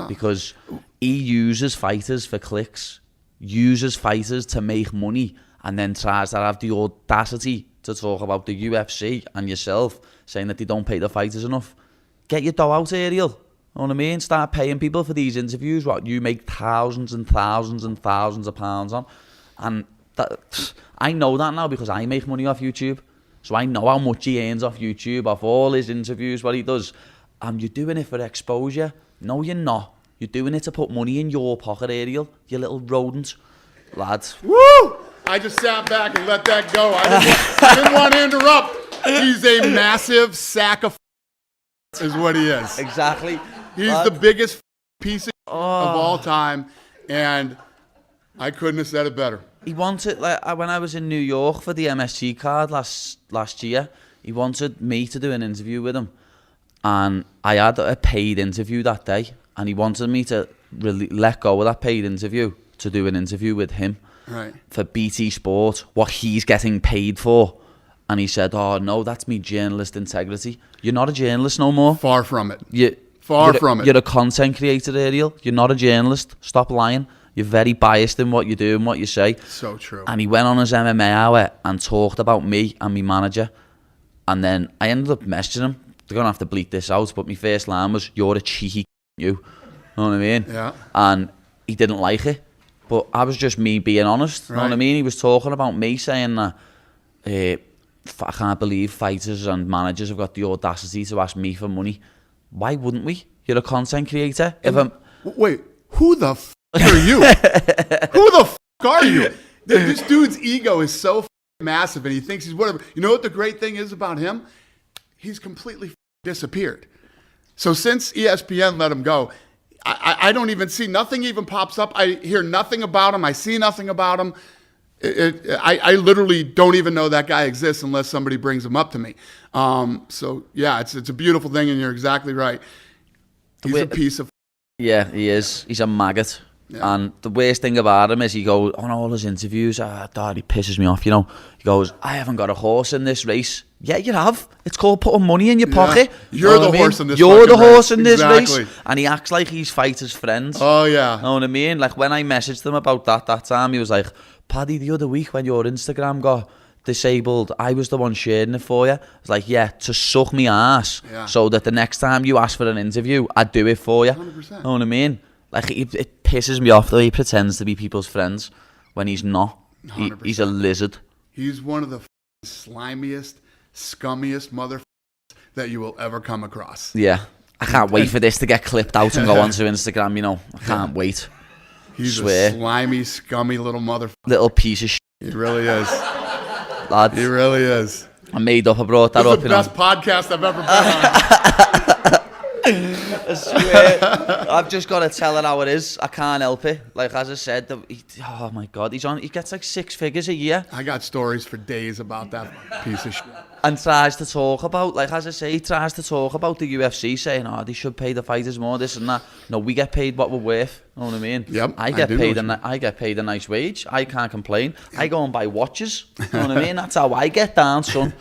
because he uses fighters for clicks, uses fighters to make money, and then tries to have the audacity to talk about the UFC and yourself, saying that they don't pay the fighters enough. Get your dough out, Ariel. You know what I mean? Start paying people for these interviews, what you make thousands and thousands and thousands of pounds on. And I know that now because I make money off YouTube. So I know how much he earns off YouTube, off all his interviews, what he does. And you're doing it for exposure. No, you're not. You're doing it to put money in your pocket, Ariel. You little rodent. Lad. Woo! I just sat back and let that go. I didn't want to interrupt. He's a massive sack of is what he is. Exactly. He's the biggest piece of all time. And I couldn't have said it better. He wanted, like, when I was in New York for the MSG card last year, he wanted me to do an interview with him. And I had a paid interview that day. And he wanted me to really let go of that paid interview to do an interview with him. Right. For BT Sport, what he's getting paid for. And he said, oh, no, that's me journalist integrity. You're not a journalist no more. Far from it. You're a content creator, Ariel. You're not a journalist. Stop lying. You're very biased in what you do and what you say. So true. And he went on his MMA hour and talked about me and my manager. And then I ended up messaging him. They're going to have to bleep this out, but my first line was, you're a cheeky you. Know what I mean? Yeah. And he didn't like it. But I was just me being honest. Right. Know what I mean? He was talking about me saying that I can't believe fighters and managers have got the audacity to ask me for money. Why wouldn't we? You're a content creator. Wait, who the f*** are you? Who the f*** are you? This dude's ego is so massive and he thinks he's whatever. You know what the great thing is about him? He's completely disappeared. So since ESPN let him go, I don't even see, nothing even pops up. I hear nothing about him. I see nothing about him. I literally don't even know that guy exists unless somebody brings him up to me. So yeah, it's a beautiful thing, and you're exactly right. He's a piece of. Yeah, he is. He's a maggot. Yeah. And the worst thing about him is he goes on all his interviews. Dad, he pisses me off. You know, he goes, I haven't got a horse in this race. Yeah, you have. It's called putting money in your pocket. You're the horse in this. You're the horse in this race, and he acts like he's fighters' friends. Oh yeah. Know what I mean? Like when I messaged him about that time, he was like, Paddy, the other week when your Instagram got disabled, I was the one sharing it for you. I was like, yeah, to suck me ass, so that the next time you ask for an interview, I'd do it for you. 100%. Know what I mean? Like it pisses me off the way he pretends to be people's friends when he's not. He's a lizard. He's one of the slimiest, scummiest motherfuckers that you will ever come across. Yeah. I can't wait for this to get clipped out and go onto Instagram, you know. I can't wait. He's a slimy, scummy little motherfucker. Little piece of shit. He really is. Lads. He really is. I made up, I brought that up. This is the best podcast I've ever been on. I swear, I've just got to tell it how it is. I can't help it. Like as I said, oh my God, he gets like 6 figures a year. I got stories for days about that piece of shit. And tries to talk about, like as I say, he tries to talk about the UFC, saying, oh, they should pay the fighters more, this and that. No, we get paid what we're worth. You know what I mean? Yep. I get paid a nice wage. I can't complain. I go and buy watches. You know what I mean? That's how I get down, son.